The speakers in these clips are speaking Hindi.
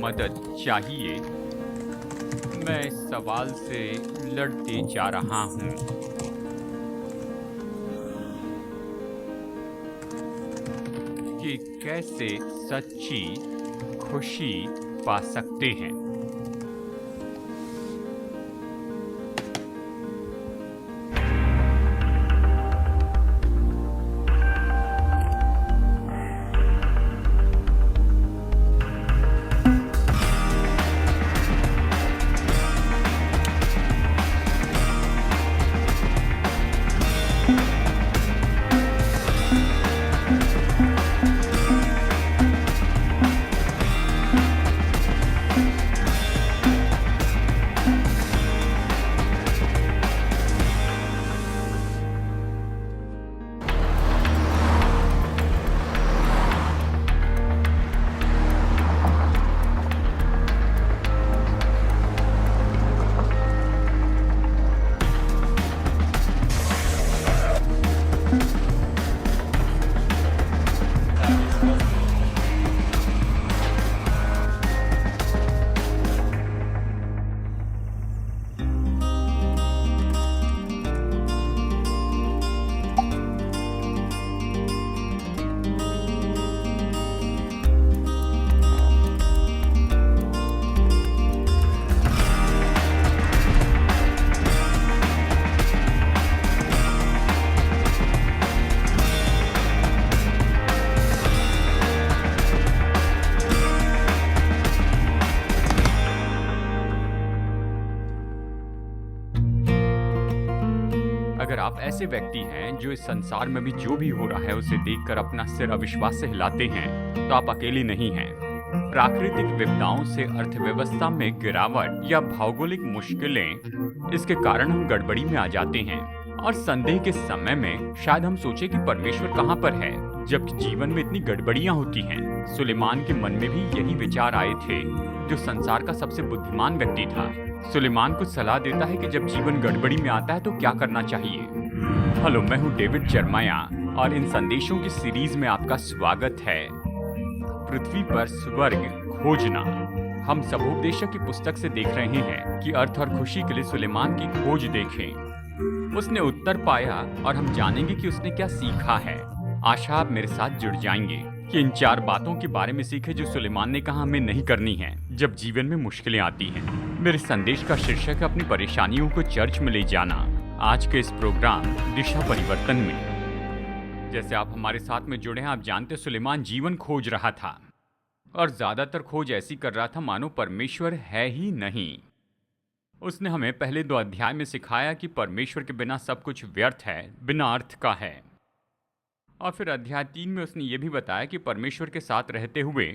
मदद चाहिए। मैं इस सवाल से लड़ते जा रहा हूँ कि कैसे सच्ची खुशी पा सकते हैं। अगर आप ऐसे व्यक्ति हैं जो इस संसार में भी जो भी हो रहा है उसे देखकर अपना सिर अविश्वास से हिलाते हैं, तो आप अकेले नहीं हैं। प्राकृतिक विपदाओं से अर्थव्यवस्था में गिरावट या भौगोलिक मुश्किलें, इसके कारण हम गड़बड़ी में आ जाते हैं और संदेह के समय में शायद हम सोचे कि परमेश्वर कहाँ पर है, जबकि जीवन में इतनी गड़बड़ियां होती हैं। सुलेमान के मन में भी यही विचार आए थे, जो संसार का सबसे बुद्धिमान व्यक्ति था। सुलेमान को सलाह देता है कि जब जीवन गड़बड़ी में आता है तो क्या करना चाहिए। हेलो, मैं हूँ डेविड जर्माया और इन संदेशों की सीरीज में आपका स्वागत है। पृथ्वी पर स्वर्ग खोजना। हम सबोपदेशक की पुस्तक से देख रहे हैं कि अर्थ और खुशी के लिए सुलेमान की खोज देखें। उसने उत्तर पाया और हम जानेंगे कि उसने क्या सीखा है। आशा आप मेरे साथ जुड़ जाएंगे कि इन 4 बातों के बारे में सीखे जो सुलेमान ने कहा हमें नहीं करनी है जब जीवन में मुश्किलें आती हैं। मेरे संदेश का शीर्षक है अपनी परेशानियों को चर्च में ले जाना। आज के इस प्रोग्राम दिशा परिवर्तन में, जैसे आप हमारे साथ में जुड़े हैं, आप जानते सुलेमान जीवन खोज रहा था और ज्यादातर खोज ऐसी कर रहा था मानो परमेश्वर है ही नहीं। उसने हमें पहले 2 अध्याय में सिखाया कि परमेश्वर के बिना सब कुछ व्यर्थ है, बिना अर्थ का है। और फिर अध्याय 3 में उसने ये भी बताया कि परमेश्वर के साथ रहते हुए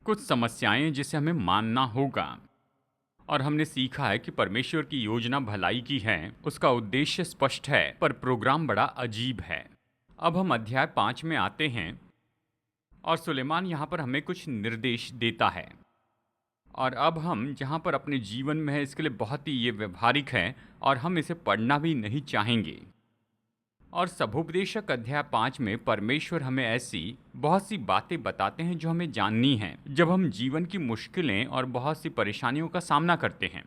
कुछ समस्याएं जिसे हमें मानना होगा। और हमने सीखा है कि परमेश्वर की योजना भलाई की है, उसका उद्देश्य स्पष्ट है, पर प्रोग्राम बड़ा अजीब है। अब हम अध्याय 5 में आते हैं और सुलेमान यहाँ पर हमें कुछ निर्देश देता है। और अब हम जहाँ पर अपने जीवन में है, इसके लिए बहुत ही ये व्यवहारिक है और हम इसे पढ़ना भी नहीं चाहेंगे। और सबोपदेशक अध्याय 5 में परमेश्वर हमें ऐसी बहुत सी बातें बताते हैं जो हमें जाननी हैं जब हम जीवन की मुश्किलें और बहुत सी परेशानियों का सामना करते हैं।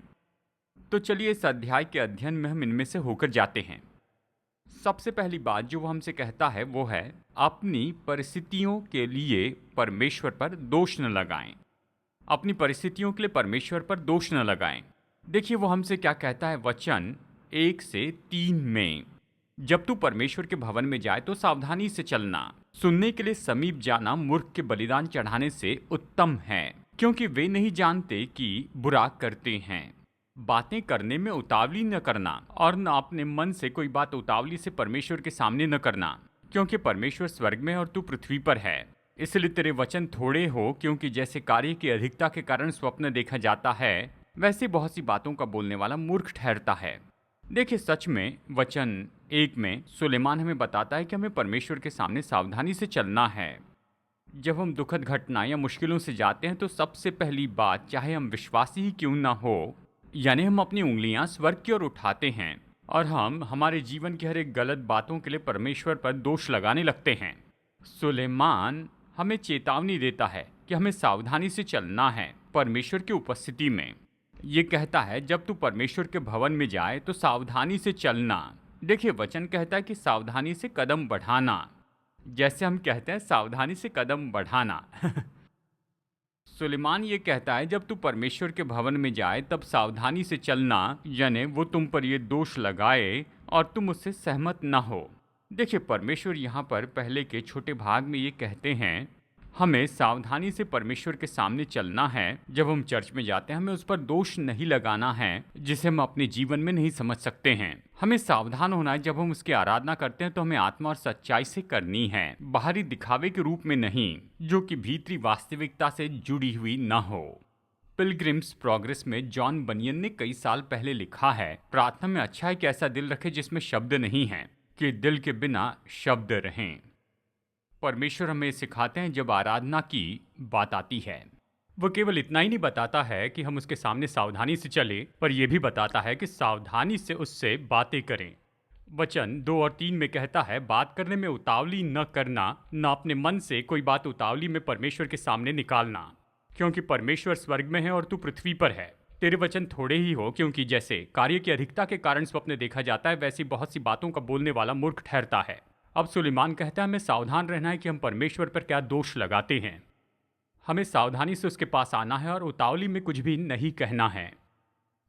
तो चलिए इस अध्याय के अध्ययन में हम इनमें से होकर जाते हैं। सबसे पहली बात जो वो हमसे कहता है वो है अपनी परिस्थितियों के लिए परमेश्वर पर दोष न लगाएं। अपनी परिस्थितियों के लिए परमेश्वर पर दोष न लगाएं। देखिए वो हमसे क्या कहता है वचन 1 से 3 में। जब तू परमेश्वर के भवन में जाए तो सावधानी से चलना। सुनने के लिए समीप जाना मूर्ख के बलिदान चढ़ाने से उत्तम है, क्योंकि वे नहीं जानते कि बुरा करते हैं। बातें करने में उतावली न करना और न अपने मन से कोई बात उतावली से परमेश्वर के सामने न करना, क्योंकि परमेश्वर स्वर्ग में और तू पृथ्वी पर है। इसलिए तेरे वचन थोड़े हो, क्योंकि जैसे कार्य की अधिकता के कारण स्वप्न देखा जाता है, वैसे बहुत सी बातों का बोलने वाला मूर्ख ठहरता है। देखिए सच में वचन 1 में सुलेमान हमें बताता है कि हमें परमेश्वर के सामने सावधानी से चलना है। जब हम दुखद घटना या मुश्किलों से जाते हैं तो सबसे पहली बात, चाहे हम विश्वासी ही क्यों ना हो, यानी हम अपनी उंगलियां स्वर्ग की ओर उठाते हैं और हम हमारे जीवन की हर एक गलत बातों के लिए परमेश्वर पर दोष लगाने लगते हैं। सुलेमान हमें चेतावनी देता है कि हमें सावधानी से चलना है परमेश्वर की उपस्थिति में। ये कहता है जब तू परमेश्वर के भवन में जाए तो सावधानी से चलना। देखिए, वचन कहता है कि सावधानी से कदम बढ़ाना। जैसे हम कहते हैं सावधानी से कदम बढ़ाना। सुलेमान ये कहता है जब तू परमेश्वर के भवन में जाए तब सावधानी से चलना, यानी वो तुम पर ये दोष लगाए और तुम उससे सहमत ना हो। देखिए, परमेश्वर यहाँ पर पहले के छोटे भाग में ये कहते हैं हमें सावधानी से परमेश्वर के सामने चलना है। जब हम चर्च में जाते हैं हमें उस पर दोष नहीं लगाना है जिसे हम अपने जीवन में नहीं समझ सकते हैं। हमें सावधान होना है। जब हम उसकी आराधना करते हैं तो हमें आत्मा और सच्चाई से करनी है, बाहरी दिखावे के रूप में नहीं, जो कि भीतरी वास्तविकता से जुड़ी हुई ना हो। पिलग्रिम्स प्रोग्रेस में जॉन बनियन ने कई साल पहले लिखा है, प्रार्थना में अच्छा है कि ऐसा दिल रखे जिसमें शब्द नहीं है, कि दिल के बिना शब्द रहें। परमेश्वर हमें सिखाते हैं जब आराधना की बात आती है, वो केवल इतना ही नहीं बताता है कि हम उसके सामने सावधानी से चलें, पर यह भी बताता है कि सावधानी से उससे बातें करें। वचन 2 और 3 में कहता है, बात करने में उतावली न करना, न अपने मन से कोई बात उतावली में परमेश्वर के सामने निकालना, क्योंकि परमेश्वर स्वर्ग में है और तू पृथ्वी पर है। तेरे वचन थोड़े ही हो, क्योंकि जैसे कार्य की अधिकता के कारण स्वप्न देखा जाता है, वैसी बहुत सी बातों का बोलने वाला मूर्ख ठहरता है। अब सुलेमान कहता है हमें सावधान रहना है कि हम परमेश्वर पर क्या दोष लगाते हैं। हमें सावधानी से उसके पास आना है और उतावली में कुछ भी नहीं कहना है।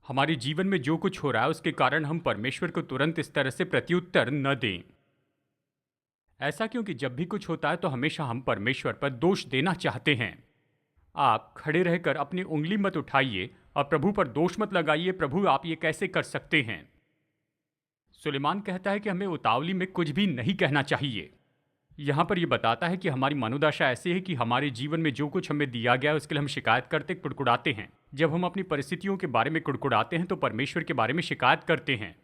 हमारे जीवन में जो कुछ हो रहा है उसके कारण हम परमेश्वर को तुरंत इस तरह से प्रत्युत्तर न दें। ऐसा क्योंकि जब भी कुछ होता है तो हमेशा हम परमेश्वर पर दोष देना चाहते हैं। आप खड़े रहकर अपनी उंगली मत उठाइए और प्रभु पर दोष मत लगाइए, प्रभु आप ये कैसे कर सकते हैं। सुलेमान कहता है कि हमें उतावली में कुछ भी नहीं कहना चाहिए। यहाँ पर यह बताता है कि हमारी मनोदशा ऐसी है कि हमारे जीवन में जो कुछ हमें दिया गया है उसके लिए हम शिकायत करते कुड़कुड़ाते हैं। जब हम अपनी परिस्थितियों के बारे में कुड़कुड़ाते हैं तो परमेश्वर के बारे में शिकायत करते हैं।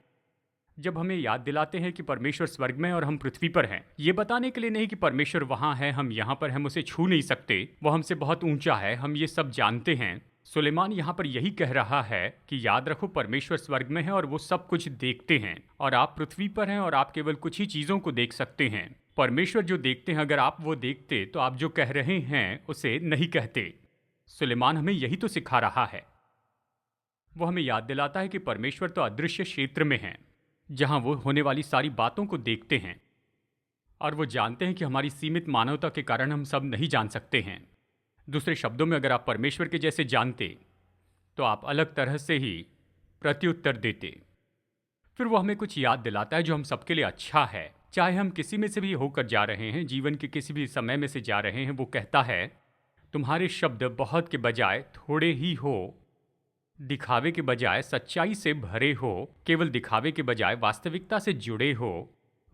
जब हमें याद दिलाते हैं कि परमेश्वर स्वर्ग में और हम पृथ्वी पर हैं, ये बताने के लिए नहीं कि परमेश्वर वहाँ है, हम यहाँ पर, हम उसे छू नहीं सकते, वो हमसे बहुत ऊंचा है, हम ये सब जानते हैं। सुलेमान यहाँ पर यही कह रहा है कि याद रखो परमेश्वर स्वर्ग में है और वो सब कुछ देखते हैं, और आप पृथ्वी पर हैं और आप केवल कुछ ही चीजों को देख सकते हैं। परमेश्वर जो देखते हैं, अगर आप वो देखते तो आप जो कह रहे हैं उसे नहीं कहते। सुलेमान हमें यही तो सिखा रहा है। वो हमें याद दिलाता है कि परमेश्वर तो अदृश्य क्षेत्र में है, जहां वो होने वाली सारी बातों को देखते हैं, और वो जानते हैं कि हमारी सीमित मानवता के कारण हम सब नहीं जान सकते हैं। दूसरे शब्दों में, अगर आप परमेश्वर के जैसे जानते तो आप अलग तरह से ही प्रत्युत्तर देते। फिर वो हमें कुछ याद दिलाता है जो हम सबके लिए अच्छा है, चाहे हम किसी में से भी होकर जा रहे हैं, जीवन के किसी भी समय में से जा रहे हैं। वो कहता है तुम्हारे शब्द बहुत के बजाय थोड़े ही हो, दिखावे के बजाय सच्चाई से भरे हो, केवल दिखावे के बजाय वास्तविकता से जुड़े हो।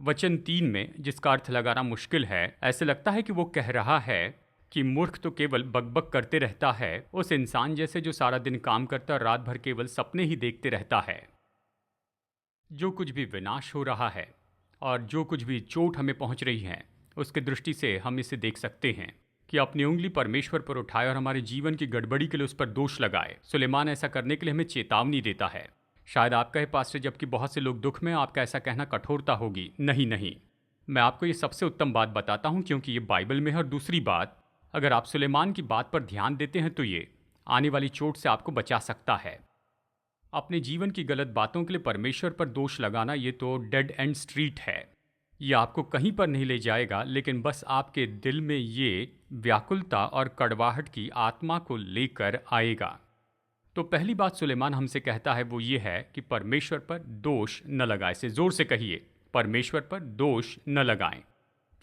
वचन 3 में, जिसका अर्थ लगाना मुश्किल है, ऐसे लगता है कि वो कह रहा है कि मूर्ख तो केवल बकबक करते रहता है, उस इंसान जैसे जो सारा दिन काम करता और रात भर केवल सपने ही देखते रहता है। जो कुछ भी विनाश हो रहा है और जो कुछ भी चोट हमें पहुंच रही है, उसके दृष्टि से हम इसे देख सकते हैं कि अपनी उंगली परमेश्वर पर उठाए और हमारे जीवन की गड़बड़ी के लिए उस पर दोष लगाए। सुलेमान ऐसा करने के लिए हमें चेतावनी देता है। शायद आप कहे पास्टर, जबकि बहुत से लोग दुख में, आपका ऐसा कहना कठोरता होगी। नहीं, मैं आपको ये सबसे उत्तम बात बताता हूँ क्योंकि ये बाइबल में है। और दूसरी बात, अगर आप सुलेमान की बात पर ध्यान देते हैं तो ये आने वाली चोट से आपको बचा सकता है। अपने जीवन की गलत बातों के लिए परमेश्वर पर दोष लगाना, ये तो डेड एंड स्ट्रीट है। ये आपको कहीं पर नहीं ले जाएगा, लेकिन बस आपके दिल में ये व्याकुलता और कड़वाहट की आत्मा को लेकर आएगा। तो पहली बात सुलेमान हमसे कहता है वो ये है कि परमेश्वर पर दोष न लगाएं। से जोर से कहिए, परमेश्वर पर दोष न लगाएं।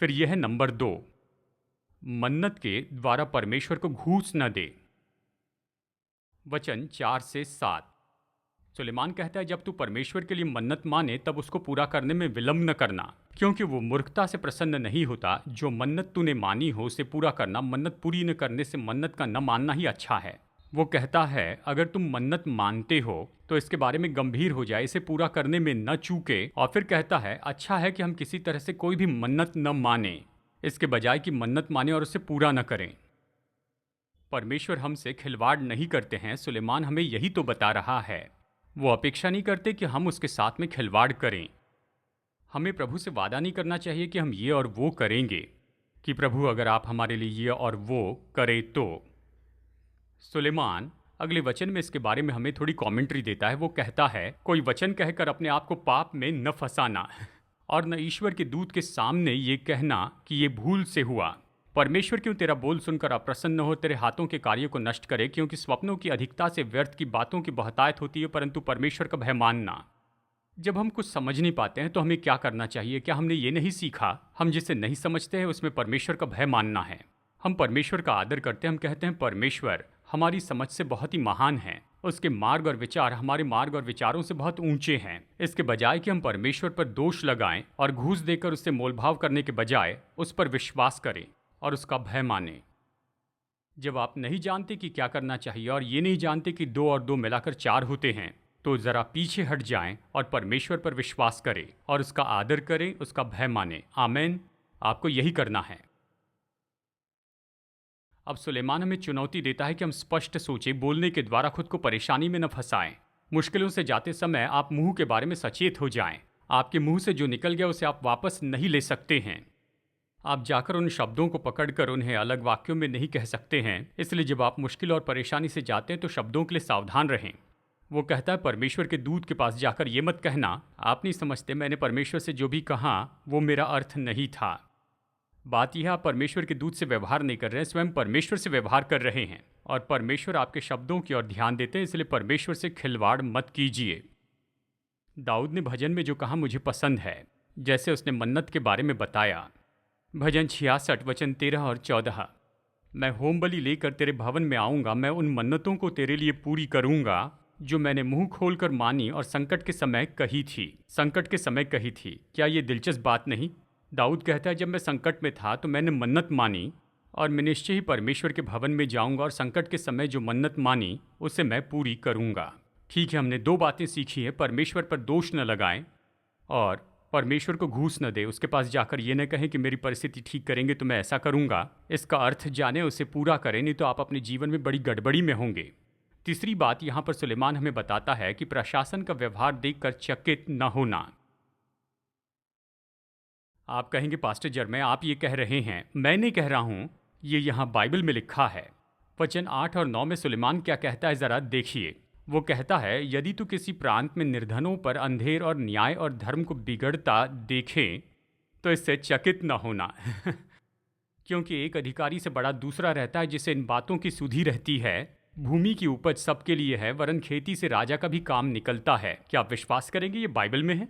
फिर यह है नंबर 2, मन्नत के द्वारा परमेश्वर को घूस न दे। वचन 4 से 7, सुलेमान कहता है जब तू परमेश्वर के लिए मन्नत माने तब उसको पूरा करने में विलंब न करना, क्योंकि वो मूर्खता से प्रसन्न नहीं होता। जो मन्नत तूने मानी हो उसे पूरा करना, मन्नत पूरी न करने से मन्नत का न मानना ही अच्छा है। वो कहता है अगर तुम मन्नत मानते हो तो इसके बारे में गंभीर हो जाए, इसे पूरा करने में न चूके। और फिर कहता है अच्छा है कि हम किसी तरह से कोई भी मन्नत न माने, इसके बजाय कि मन्नत माने और उसे पूरा न करें। परमेश्वर हमसे खिलवाड़ नहीं करते हैं। सुलेमान हमें यही तो बता रहा है। वो अपेक्षा नहीं करते कि हम उसके साथ में खिलवाड़ करें। हमें प्रभु से वादा नहीं करना चाहिए कि हम ये और वो करेंगे, कि प्रभु अगर आप हमारे लिए ये और वो करें तो। सुलेमान अगले वचन में इसके बारे में हमें थोड़ी कमेंट्री देता है। वो कहता है, कोई वचन कहकर अपने आप को पाप में न फंसाना और न ईश्वर के दूत के सामने ये कहना कि ये भूल से हुआ। परमेश्वर क्यों तेरा बोल सुनकर अप्रसन्न हो, तेरे हाथों के कार्यों को नष्ट करे, क्योंकि स्वप्नों की अधिकता से व्यर्थ की बातों की बहुतायत होती है, परंतु परमेश्वर का भय मानना। जब हम कुछ समझ नहीं पाते हैं तो हमें क्या करना चाहिए? क्या हमने ये नहीं सीखा, हम जिसे नहीं समझते हैं उसमें परमेश्वर का भय मानना है। हम परमेश्वर का आदर करते हैं, हम कहते हैं परमेश्वर हमारी समझ से बहुत ही महान है, उसके मार्ग और विचार हमारे मार्ग और विचारों से बहुत ऊंचे हैं। इसके बजाय कि हम परमेश्वर पर दोष लगाएं और घूस देकर उससे मोलभाव करने के बजाय उस पर विश्वास करें और उसका भय मानें। जब आप नहीं जानते कि क्या करना चाहिए और ये नहीं जानते कि 2 और 2 मिलाकर 4 होते हैं, तो जरा पीछे हट जाएं और परमेश्वर पर विश्वास करें और उसका आदर करें, उसका भय मानें। आमीन। आपको यही करना है। अब सुलेमान हमें चुनौती देता है कि हम स्पष्ट सोचें, बोलने के द्वारा खुद को परेशानी में न फंसाएं। मुश्किलों से जाते समय आप मुंह के बारे में सचेत हो जाएं। आपके मुंह से जो निकल गया उसे आप वापस नहीं ले सकते हैं। आप जाकर उन शब्दों को पकड़कर उन्हें अलग वाक्यों में नहीं कह सकते हैं। इसलिए जब आप मुश्किल और परेशानी से जाते हैं तो शब्दों के लिए सावधान रहें। वो कहता है, परमेश्वर के दूत के पास जाकर ये मत कहना, आप नहीं समझते, मैंने परमेश्वर से जो भी कहा वो मेरा अर्थ नहीं था। बात यह, आप परमेश्वर के दूत से व्यवहार नहीं कर रहे हैं, स्वयं परमेश्वर से व्यवहार कर रहे हैं और परमेश्वर आपके शब्दों की ओर ध्यान देते हैं। इसलिए परमेश्वर से खिलवाड़ मत कीजिए। दाऊद ने भजन में जो कहा मुझे पसंद है, जैसे उसने मन्नत के बारे में बताया। भजन 66 वचन 13 और 14, मैं होम बलि लेकर तेरे भवन में आऊँगा, मैं उन मन्नतों को तेरे लिए पूरी करूँगा जो मैंने मुंह खोलकर मानी और संकट के समय कही थी। संकट के समय कही थी, क्या ये दिलचस्प बात नहीं? दाऊद कहता है, जब मैं संकट में था तो मैंने मन्नत मानी और मैं निश्चय ही परमेश्वर के भवन में जाऊंगा और संकट के समय जो मन्नत मानी उसे मैं पूरी करूंगा। ठीक है, हमने 2 बातें सीखी है। परमेश्वर पर दोष न लगाएं और परमेश्वर को घूस न दे। उसके पास जाकर ये न कहें कि मेरी परिस्थिति ठीक करेंगे तो मैं ऐसा करूंगा। इसका अर्थ जाने, उसे पूरा करें, नहीं तो आप अपने जीवन में बड़ी गड़बड़ी में होंगे। तीसरी बात यहाँ पर सुलेमान हमें बताता है कि प्रशासन का व्यवहार देखकर चकित न होना। आप कहेंगे, पास्टर जर्मय आप ये कह रहे हैं, मैं नहीं कह रहा हूँ, ये यहाँ बाइबल में लिखा है। वचन 8 और 9 में सुलेमान क्या कहता है जरा देखिए। वो कहता है, यदि तू किसी प्रांत में निर्धनों पर अंधेर और न्याय और धर्म को बिगड़ता देखे तो इससे चकित न होना क्योंकि एक अधिकारी से बड़ा दूसरा रहता है जिसे इन बातों की सुधि रहती है। भूमि की उपज सबके लिए है, वरन खेती से राजा का भी काम निकलता है। क्या आप विश्वास करेंगे ये बाइबल में है?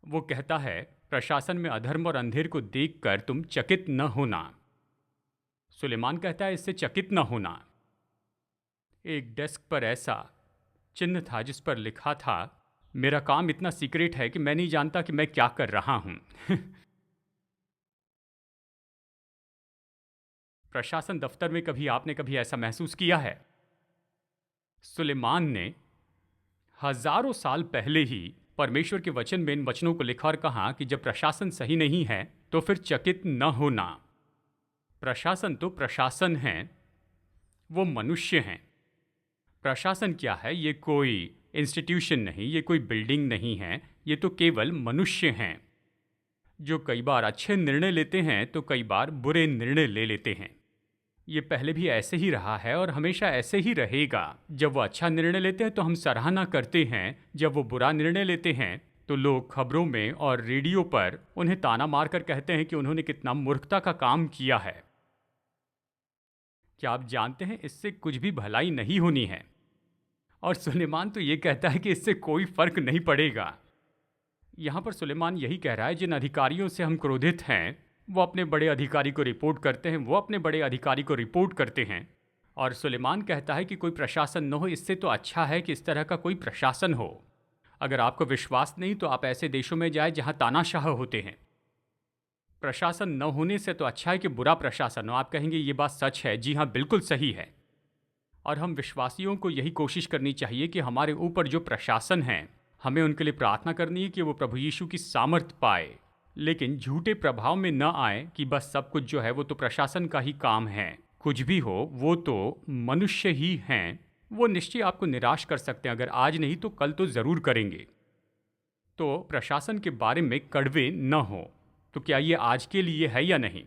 वो कहता है, प्रशासन में अधर्म और अंधेर को देखकर तुम चकित न होना। सुलेमान कहता है, इससे चकित न होना। एक डेस्क पर ऐसा चिन्ह था जिस पर लिखा था, मेरा काम इतना सीक्रेट है कि मैं नहीं जानता कि मैं क्या कर रहा हूं प्रशासन दफ्तर में आपने कभी ऐसा महसूस किया है? सुलेमान ने हजारों साल पहले ही परमेश्वर के वचन में इन वचनों को लिखा और कहा कि जब प्रशासन सही नहीं है तो फिर चकित न होना। प्रशासन तो प्रशासन है, वो मनुष्य हैं। प्रशासन क्या है? ये कोई इंस्टीट्यूशन नहीं, ये कोई बिल्डिंग नहीं है, ये तो केवल मनुष्य हैं जो कई बार अच्छे निर्णय लेते हैं तो कई बार बुरे निर्णय ले लेते हैं। ये पहले भी ऐसे ही रहा है और हमेशा ऐसे ही रहेगा। जब वो अच्छा निर्णय लेते हैं तो हम सराहना करते हैं, जब वो बुरा निर्णय लेते हैं तो लोग खबरों में और रेडियो पर उन्हें ताना मारकर कहते हैं कि उन्होंने कितना मूर्खता का काम किया है। क्या आप जानते हैं इससे कुछ भी भलाई नहीं होनी है? और सुलेमान तो ये कहता है कि इससे कोई फर्क नहीं पड़ेगा। यहाँ पर सुलेमान यही कह रहा है, जिन अधिकारियों से हम क्रोधित हैं वो अपने बड़े अधिकारी को रिपोर्ट करते हैं, वो अपने बड़े अधिकारी को रिपोर्ट करते हैं। और सुलेमान कहता है कि कोई प्रशासन न हो, इससे तो अच्छा है कि इस तरह का कोई प्रशासन हो। अगर आपको विश्वास नहीं तो आप ऐसे देशों में जाए जहाँ तानाशाह होते हैं। प्रशासन न होने से तो अच्छा है कि बुरा प्रशासन हो। आप कहेंगे ये बात सच है। जी हाँ, बिल्कुल सही है। और हम विश्वासियों को यही कोशिश करनी चाहिए कि हमारे ऊपर जो प्रशासन है, हमें उनके लिए प्रार्थना करनी है कि वो प्रभु यीशु की सामर्थ पाए, लेकिन झूठे प्रभाव में न आए कि बस सब कुछ जो है वो तो प्रशासन का ही काम है। कुछ भी हो, वो तो मनुष्य ही हैं। वो निश्चय आपको निराश कर सकते हैं, अगर आज नहीं तो कल तो ज़रूर करेंगे। तो प्रशासन के बारे में कड़वे न हो। तो क्या ये आज के लिए है या नहीं?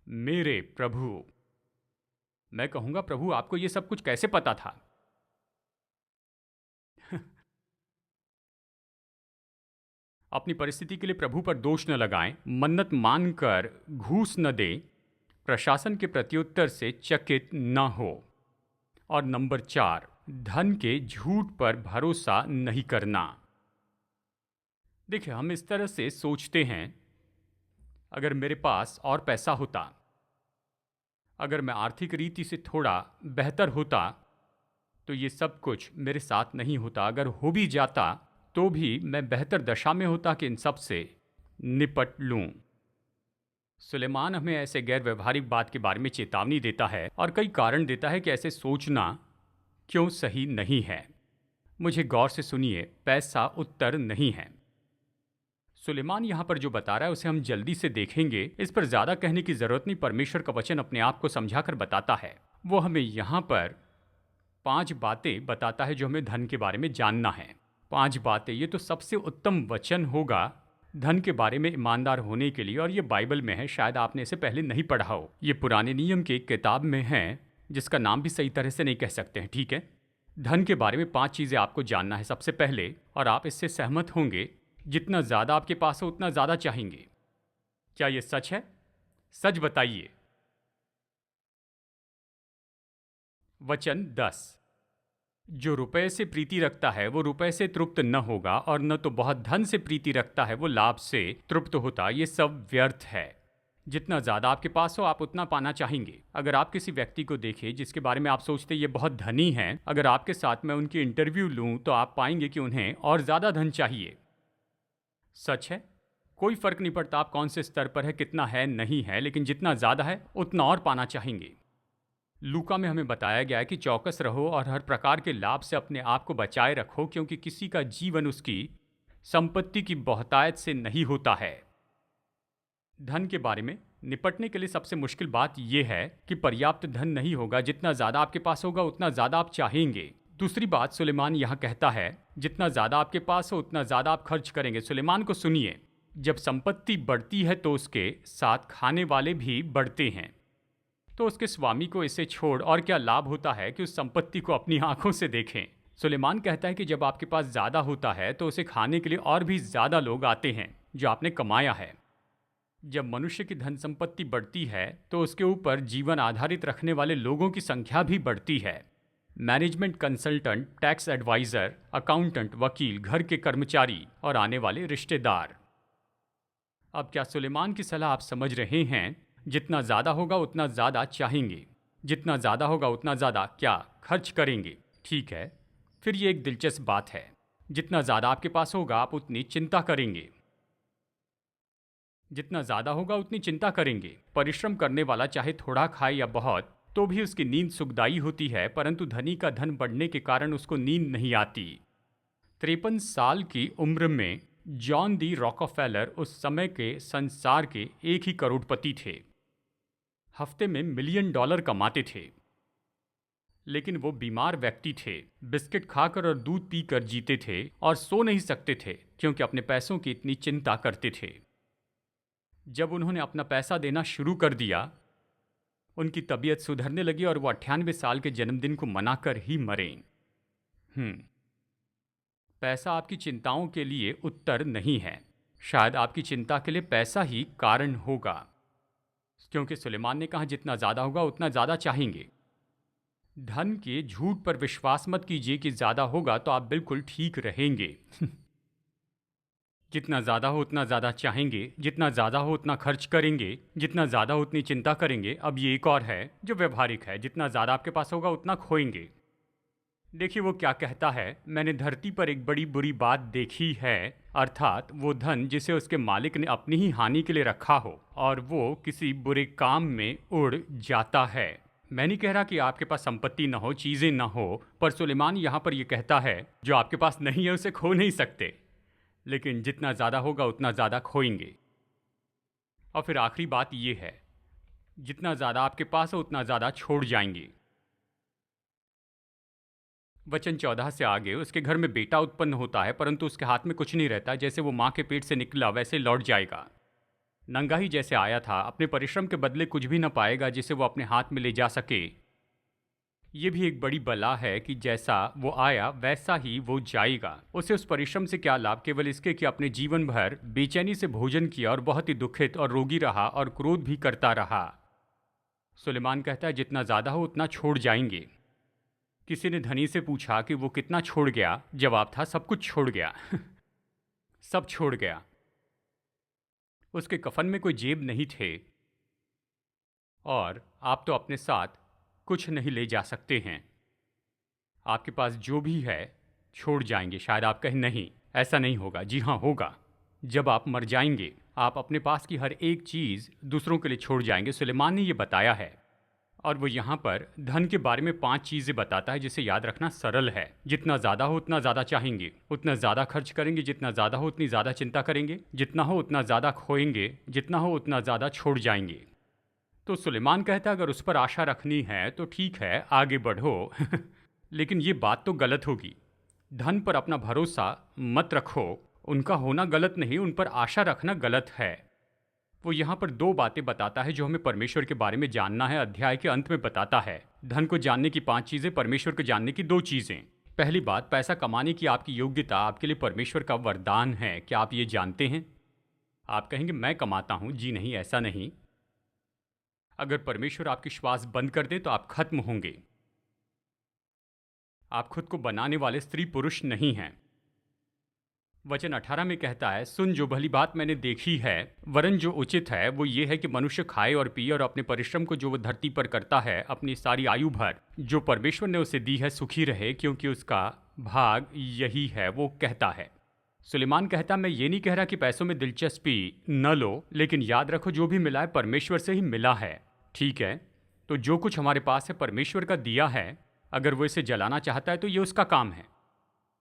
मेरे प्रभु, मैं कहूंगा प्रभु आपको ये सब कुछ कैसे पता था? अपनी परिस्थिति के लिए प्रभु पर दोष न लगाएं, मन्नत मानकर घूस न दें, प्रशासन के प्रत्युत्तर से चकित न हो। और नंबर 4, धन के झूठ पर भरोसा नहीं करना। देखिए, हम इस तरह से सोचते हैं, अगर मेरे पास और पैसा होता, अगर मैं आर्थिक रीति से थोड़ा बेहतर होता, तो ये सब कुछ मेरे साथ नहीं होता। अगर हो भी जाता तो भी मैं बेहतर दशा में होता कि इन सब से निपट लूं। सुलेमान हमें ऐसे गैर व्यवहारिक बात के बारे में चेतावनी देता है और कई कारण देता है कि ऐसे सोचना क्यों सही नहीं है। मुझे गौर से सुनिए, पैसा उत्तर नहीं है। सुलेमान यहां पर जो बता रहा है उसे हम जल्दी से देखेंगे, इस पर ज्यादा कहने की जरूरत नहीं। परमेश्वर का वचन अपने आप को समझाकर बताता है। वो हमें यहां पर 5 बातें बताता है जो हमें धन के बारे में जानना है। 5 बातें, ये तो सबसे उत्तम वचन होगा धन के बारे में ईमानदार होने के लिए, और ये बाइबल में है। शायद आपने इसे पहले नहीं पढ़ा हो। ये पुराने नियम की एक किताब में है जिसका नाम भी सही तरह से नहीं कह सकते हैं, ठीक है। धन के बारे में 5 चीजें आपको जानना है सबसे पहले, और आप इससे सहमत होंगे, जितना ज्यादा आपके पास हो उतना ज्यादा चाहेंगे। क्या ये सच है? सच बताइए। वचन 10, जो रुपए से प्रीति रखता है वो रुपए से तृप्त न होगा, और न तो बहुत धन से प्रीति रखता है वो लाभ से तृप्त होता। ये सब व्यर्थ है। जितना ज्यादा आपके पास हो आप उतना पाना चाहेंगे। अगर आप किसी व्यक्ति को देखें जिसके बारे में आप सोचते ये बहुत धनी है, अगर आपके साथ मैं उनकी इंटरव्यू लूं तो आप पाएंगे कि उन्हें और ज्यादा धन चाहिए। सच है, कोई फर्क नहीं पड़ता आप कौन से स्तर पर है, कितना है नहीं है, लेकिन जितना ज्यादा है उतना और पाना चाहेंगे। लूका में हमें बताया गया है कि चौकस रहो और हर प्रकार के लाभ से अपने आप को बचाए रखो, क्योंकि किसी का जीवन उसकी संपत्ति की बहुतायत से नहीं होता है। धन के बारे में निपटने के लिए सबसे मुश्किल बात यह है कि पर्याप्त धन नहीं होगा। जितना ज्यादा आपके पास होगा उतना ज्यादा आप चाहेंगे। दूसरी बात सुलेमान यहाँ कहता है, जितना ज्यादा आपके पास हो उतना ज्यादा आप खर्च करेंगे। सुलेमान को सुनिए, जब संपत्ति बढ़ती है तो उसके साथ खाने वाले भी बढ़ते हैं। तो उसके स्वामी को इसे छोड़ और क्या लाभ होता है कि उस संपत्ति को अपनी आंखों से देखें। सुलेमान कहता है कि जब आपके पास ज्यादा होता है तो उसे खाने के लिए और भी ज्यादा लोग आते हैं जो आपने कमाया है। जब मनुष्य की धन संपत्ति बढ़ती है तो उसके ऊपर जीवन आधारित रखने वाले लोगों की संख्या भी बढ़ती है। Management consultant, tax adviser, accountant, वकील, घर के कर्मचारी और आने वाले रिश्तेदार। अब क्या सुलेमान की सलाह आप समझ रहे हैं? जितना ज्यादा होगा उतना ज्यादा चाहेंगे, जितना ज्यादा होगा उतना ज्यादा क्या खर्च करेंगे। ठीक है, फिर ये एक दिलचस्प बात है, जितना ज्यादा आपके पास होगा आप उतनी चिंता करेंगे। जितना ज्यादा होगा उतनी चिंता करेंगे। परिश्रम करने वाला चाहे थोड़ा खाए या बहुत, तो भी उसकी नींद सुखदायी होती है, परंतु धनी का धन बढ़ने के कारण उसको नींद नहीं आती। 53 साल की उम्र में जॉन डी रॉकफेलर उस समय के संसार के एक ही करोड़पति थे। हफ्ते में $1 मिलियन कमाते थे, लेकिन वो बीमार व्यक्ति थे। बिस्किट खाकर और दूध पीकर जीते थे और सो नहीं सकते थे क्योंकि अपने पैसों की इतनी चिंता करते थे। जब उन्होंने अपना पैसा देना शुरू कर दिया, उनकी तबीयत सुधरने लगी और वो 98 साल के जन्मदिन को मनाकर ही मरे। पैसा आपकी चिंताओं के लिए उत्तर नहीं है। शायद आपकी चिंता के लिए पैसा ही कारण होगा, क्योंकि सुलेमान ने कहा जितना ज्यादा होगा उतना ज्यादा चाहेंगे। धन के झूठ पर विश्वास मत कीजिए कि ज्यादा होगा तो आप बिल्कुल ठीक रहेंगे। जितना ज्यादा हो उतना ज्यादा चाहेंगे, जितना ज्यादा हो उतना खर्च करेंगे, जितना ज्यादा हो उतनी चिंता करेंगे। अब ये एक और है जो व्यवहारिक है, जितना ज्यादा आपके पास होगा उतना खोएंगे। देखिए वो क्या कहता है, मैंने धरती पर एक बड़ी बुरी बात देखी है, अर्थात वो धन जिसे उसके मालिक ने अपनी ही हानि के लिए रखा हो और वो किसी बुरे काम में उड़ जाता है। मैं नहीं कह रहा कि आपके पास संपत्ति ना हो, चीजें ना हो, पर सुलेमान यहाँ पर यह कहता है जो आपके पास नहीं है उसे खो नहीं सकते, लेकिन जितना ज्यादा होगा उतना ज्यादा खोएंगे। और फिर आखिरी बात यह है, जितना ज्यादा आपके पास हो उतना ज्यादा छोड़ जाएंगे। वचन 14 से आगे, उसके घर में बेटा उत्पन्न होता है, परंतु उसके हाथ में कुछ नहीं रहता। जैसे वो माँ के पेट से निकला वैसे लौट जाएगा। नंगा ही जैसे आया था, अपने परिश्रम के बदले कुछ भी न पाएगा जिसे वो अपने हाथ में ले जा सके। ये भी एक बड़ी बला है कि जैसा वो आया वैसा ही वो जाएगा। उसे उस परिश्रम से क्या लाभ, केवल इसके कि अपने जीवन भर बेचैनी से भोजन किया और बहुत ही दुखित और रोगी रहा और क्रोध भी करता रहा। सुलेमान कहता है जितना ज्यादा हो उतना छोड़ जाएंगे। किसी ने धनी से पूछा कि वो कितना छोड़ गया। जवाब था, सब कुछ छोड़ गया। सब छोड़ गया। उसके कफन में कोई जेब नहीं थे और आप तो अपने साथ कुछ नहीं ले जा सकते हैं। आपके पास जो भी है छोड़ जाएंगे। शायद आप कहें नहीं, ऐसा नहीं होगा। जी हाँ, होगा। जब आप मर जाएंगे आप अपने पास की हर एक चीज़ दूसरों के लिए छोड़ जाएंगे। सुलेमान ने ये बताया है और वो यहाँ पर धन के बारे में 5 चीज़ें बताता है जिसे याद रखना सरल है। जितना ज़्यादा हो उतना ज़्यादा चाहेंगे, उतना ज़्यादा खर्च करेंगे। जितना ज़्यादा हो उतनी ज़्यादा चिंता करेंगे। जितना हो उतना ज़्यादा खोएंगे। जितना हो उतना ज़्यादा छोड़ जाएंगे। तो सुलेमान कहता है अगर उस पर आशा रखनी है तो ठीक है, आगे बढ़ो। लेकिन ये बात तो गलत होगी। धन पर अपना भरोसा मत रखो। उनका होना गलत नहीं, उन पर आशा रखना गलत है। वो यहाँ पर 2 बातें बताता है जो हमें परमेश्वर के बारे में जानना है। अध्याय के अंत में बताता है धन को जानने की 5 चीज़ें, परमेश्वर को जानने की 2 चीज़ें। पहली बात, पैसा कमाने की आपकी योग्यता आपके लिए परमेश्वर का वरदान है। क्या आप ये जानते हैं? आप कहेंगे मैं कमाता हूँ। जी नहीं, ऐसा नहीं। अगर परमेश्वर आपकी श्वास बंद कर दे तो आप खत्म होंगे। आप खुद को बनाने वाले स्त्री पुरुष नहीं हैं। वचन 18 में कहता है, सुन, जो भली बात मैंने देखी है वरन जो उचित है वो ये है कि मनुष्य खाए और पिए और अपने परिश्रम को जो वो धरती पर करता है अपनी सारी आयु भर जो परमेश्वर ने उसे दी है सुखी रहे, क्योंकि उसका भाग यही है। वो कहता है, सुलेमान कहता, मैं ये नहीं कह रहा कि पैसों में दिलचस्पी न लो, लेकिन याद रखो जो भी मिला है परमेश्वर से ही मिला है। ठीक है, तो जो कुछ हमारे पास है परमेश्वर का दिया है। अगर वो इसे जलाना चाहता है तो ये उसका काम है।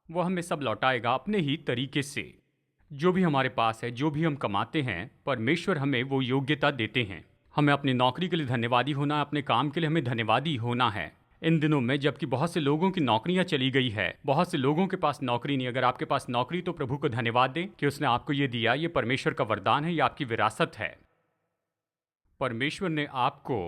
वो हमें सब लौटाएगा अपने ही तरीके से। जो भी हमारे पास है, जो भी हम कमाते हैं, परमेश्वर हमें वो योग्यता देते हैं। हमें अपनी नौकरी के लिए धन्यवादी होना है, अपने काम के लिए हमें धन्यवादी होना है। इन दिनों में जबकि बहुत से लोगों की नौकरियां चली गई है, बहुत से लोगों के पास नौकरी नहीं। अगर आपके पास नौकरी तो प्रभु को धन्यवाद दें कि उसने आपको ये दिया। ये परमेश्वर का वरदान है, ये आपकी विरासत है। परमेश्वर ने आपको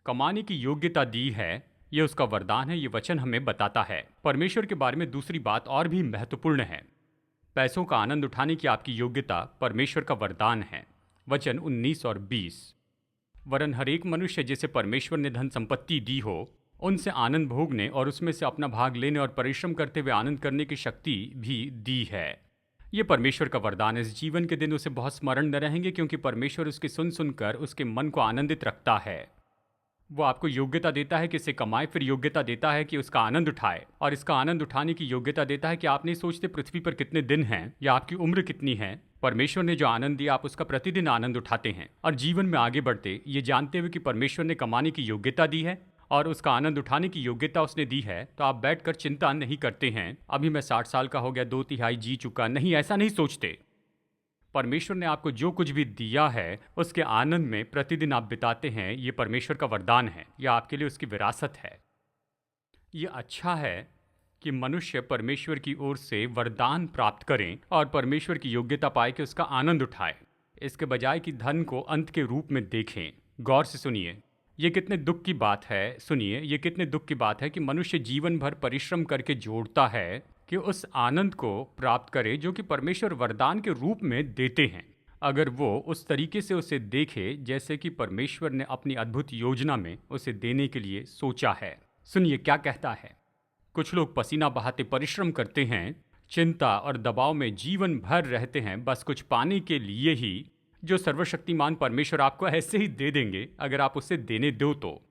कमाने की योग्यता दी है, ये उसका वरदान है। ये वचन हमें बताता है। परमेश्वर के बारे में दूसरी बात और भी महत्वपूर्ण है। पैसों का आनंद उठाने की आपकी योग्यता परमेश्वर का वरदान है। वचन 19 और 20, वरन हर एक मनुष्य जिसे परमेश्वर ने धन संपत्ति दी हो उनसे आनंद भोगने और उसमें से अपना भाग लेने और परिश्रम करते हुए आनंद करने की शक्ति भी दी है। ये परमेश्वर का वरदान है। इस जीवन के दिन उसे बहुत स्मरण न रहेंगे, क्योंकि परमेश्वर उसकी सुन सुनकर उसके मन को आनंदित रखता है। वो आपको योग्यता देता है कि इसे कमाए, फिर योग्यता देता है कि उसका आनंद उठाए, और इसका आनंद उठाने की योग्यता देता है कि आप नहीं सोचते पृथ्वी पर कितने दिन हैं या आपकी उम्र कितनी है। परमेश्वर ने जो आनंद दिया आप उसका प्रतिदिन आनंद उठाते हैं और जीवन में आगे बढ़ते ये जानते हुए कि परमेश्वर ने कमाने की योग्यता दी है और उसका आनंद उठाने की योग्यता उसने दी है, तो आप बैठकर चिंता नहीं करते हैं अभी मैं 60 साल का हो गया, 2/3 जी चुका। नहीं, ऐसा नहीं सोचते। परमेश्वर ने आपको जो कुछ भी दिया है उसके आनंद में प्रतिदिन आप बिताते हैं। ये परमेश्वर का वरदान है, यह आपके लिए उसकी विरासत है। ये अच्छा है कि मनुष्य परमेश्वर की ओर से वरदान प्राप्त करें और परमेश्वर की योग्यता पाए कि उसका आनंद उठाए, इसके बजाय कि धन को अंत के रूप में देखें। गौर से सुनिए, ये कितने दुख की बात है। सुनिए, ये कितने दुख की बात है कि मनुष्य जीवन भर परिश्रम करके जोड़ता है कि उस आनंद को प्राप्त करे जो कि परमेश्वर वरदान के रूप में देते हैं। अगर वो उस तरीके से उसे देखे जैसे कि परमेश्वर ने अपनी अद्भुत योजना में उसे देने के लिए सोचा है। सुनिए क्या कहता है। कुछ लोग पसीना बहाते परिश्रम करते हैं, चिंता और दबाव में जीवन भर रहते हैं, बस कुछ पाने के लिए ही जो सर्वशक्तिमान परमेश्वर आपको ऐसे ही दे देंगे अगर आप उसे देने दो तो।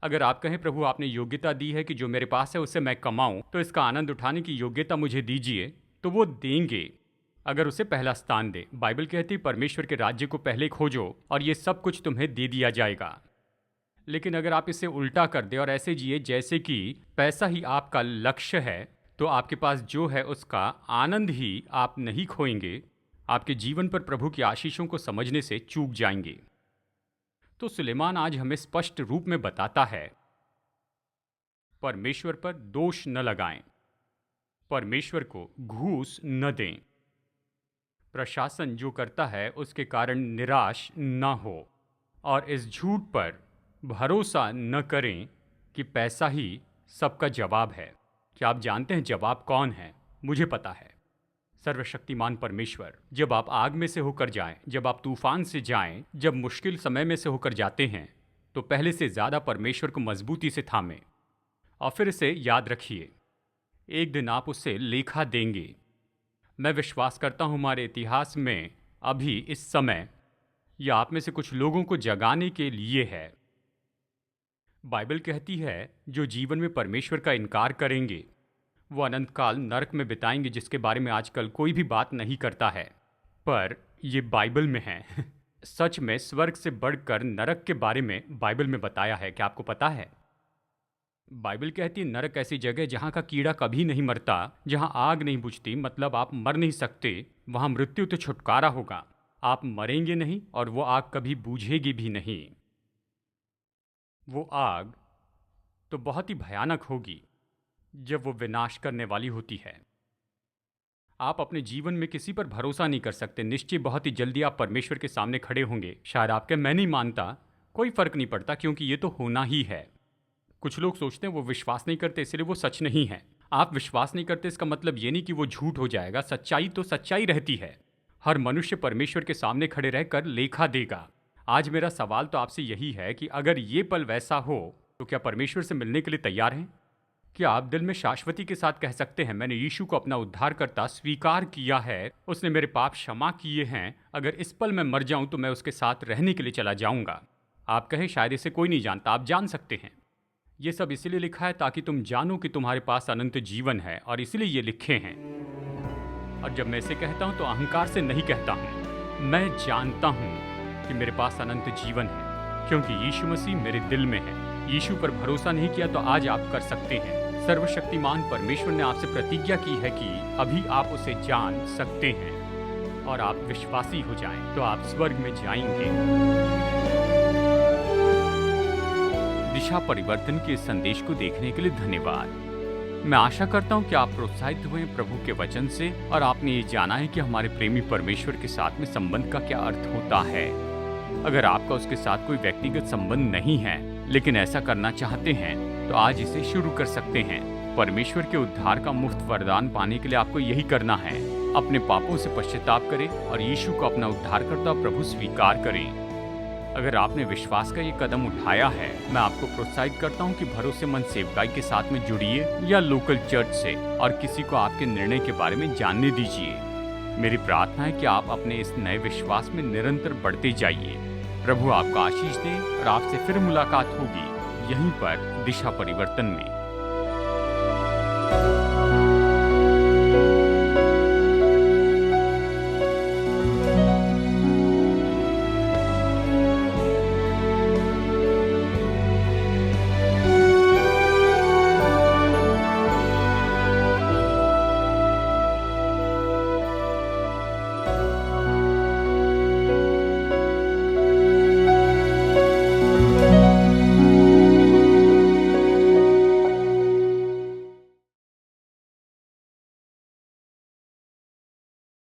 अगर आप कहें प्रभु आपने योग्यता दी है कि जो मेरे पास है उससे मैं कमाऊं, तो इसका आनंद उठाने की योग्यता मुझे दीजिए, तो वो देंगे अगर उसे पहला स्थान दे। बाइबल कहती है परमेश्वर के राज्य को पहले खोजो और ये सब कुछ तुम्हें दे दिया जाएगा। लेकिन अगर आप इसे उल्टा कर दे और ऐसे जिए जैसे कि पैसा ही आपका लक्ष्य है, तो आपके पास जो है उसका आनंद ही आप नहीं खोएंगे, आपके जीवन पर प्रभु की आशीषों को समझने से चूक जाएंगे। तो सुलेमान आज हमें स्पष्ट रूप में बताता है परमेश्वर पर दोष न लगाएं, परमेश्वर को घूस न दें, प्रशासन जो करता है उसके कारण निराश न हो, और इस झूठ पर भरोसा न करें कि पैसा ही सबका जवाब है। क्या आप जानते हैं जवाब कौन है? मुझे पता है, सर्वशक्तिमान परमेश्वर। जब आप आग में से होकर जाएं, जब आप तूफान से जाएं, जब मुश्किल समय में से होकर जाते हैं, तो पहले से ज़्यादा परमेश्वर को मजबूती से थामें और फिर इसे याद रखिए, एक दिन आप उससे लेखा देंगे। मैं विश्वास करता हूँ हमारे इतिहास में अभी इस समय यह आप में से कुछ लोगों को जगाने के लिए है। बाइबल कहती है जो जीवन में परमेश्वर का इनकार करेंगे वो अनंत काल नरक में बिताएंगे, जिसके बारे में आजकल कोई भी बात नहीं करता है, पर ये बाइबल में है। सच में स्वर्ग से बढ़कर नरक के बारे में बाइबल में बताया है। क्या आपको पता है? बाइबल कहती है नरक ऐसी जगह जहाँ का कीड़ा कभी नहीं मरता, जहाँ आग नहीं बुझती, मतलब आप मर नहीं सकते, वहाँ मृत्यु तो छुटकारा होगा। आप मरेंगे नहीं और वो आग कभी बूझेगी भी नहीं। वो आग तो बहुत ही भयानक होगी जब वो विनाश करने वाली होती है। आप अपने जीवन में किसी पर भरोसा नहीं कर सकते। निश्चय बहुत ही जल्दी आप परमेश्वर के सामने खड़े होंगे। शायद आपके मैं नहीं मानता, कोई फर्क नहीं पड़ता, क्योंकि ये तो होना ही है। कुछ लोग सोचते हैं वो विश्वास नहीं करते इसलिए वो सच नहीं है। आप विश्वास नहीं करते इसका मतलब ये नहीं कि वो झूठ हो जाएगा। सच्चाई तो सच्चाई रहती है। हर मनुष्य परमेश्वर के सामने खड़े रहकर लेखा देगा। आज मेरा सवाल तो आपसे यही है कि अगर ये पल वैसा हो तो क्या परमेश्वर से मिलने के लिए तैयार हैं? क्या आप दिल में शाश्वती के साथ कह सकते हैं मैंने यीशु को अपना उद्धारकर्ता स्वीकार किया है, उसने मेरे पाप क्षमा किए हैं, अगर इस पल मैं मर जाऊं तो मैं उसके साथ रहने के लिए चला जाऊंगा? आप कहें शायद इसे कोई नहीं जानता। आप जान सकते हैं। ये सब इसलिए लिखा है ताकि तुम जानो कि तुम्हारे पास अनंत जीवन है, और इसलिए ये लिखे हैं। और जब मैं इसे कहता हूं तो अहंकार से नहीं कहता हूं। मैं जानता हूं कि मेरे पास अनंत जीवन है, क्योंकि यीशु मसीह मेरे दिल में है। यीशु पर भरोसा नहीं किया तो आज आप कर सकते हैं। सर्वशक्तिमान परमेश्वर ने आपसे प्रतिज्ञा की है कि अभी आप उसे जान सकते हैं, और आप विश्वासी हो जाएं तो आप स्वर्ग में जाएंगे। दिशा परिवर्तन के इस संदेश को देखने के लिए धन्यवाद। मैं आशा करता हूं कि आप प्रोत्साहित हुए प्रभु के वचन से, और आपने ये जाना है कि हमारे प्रेमी परमेश्वर के साथ में संबंध का क्या अर्थ होता है। अगर आपका उसके साथ कोई व्यक्तिगत संबंध नहीं है लेकिन ऐसा करना चाहते हैं तो आज इसे शुरू कर सकते हैं। परमेश्वर के उद्धार का मुफ्त वरदान पाने के लिए आपको यही करना है, अपने पापों से पश्चाताप करें और यीशु को अपना उद्धारकर्ता प्रभु स्वीकार करें। अगर आपने विश्वास का ये कदम उठाया है, मैं आपको प्रोत्साहित करता हूँ कि भरोसेमंद सेवकाई के साथ में जुड़िए या लोकल चर्च से, और किसी को आपके निर्णय के बारे में जानने दीजिए। मेरी प्रार्थना है कि आप अपने इस नए विश्वास में निरंतर बढ़ते जाइए। प्रभु आपको आशीष दे, और आपसे फिर मुलाकात होगी यहीं पर दिशा परिवर्तन में।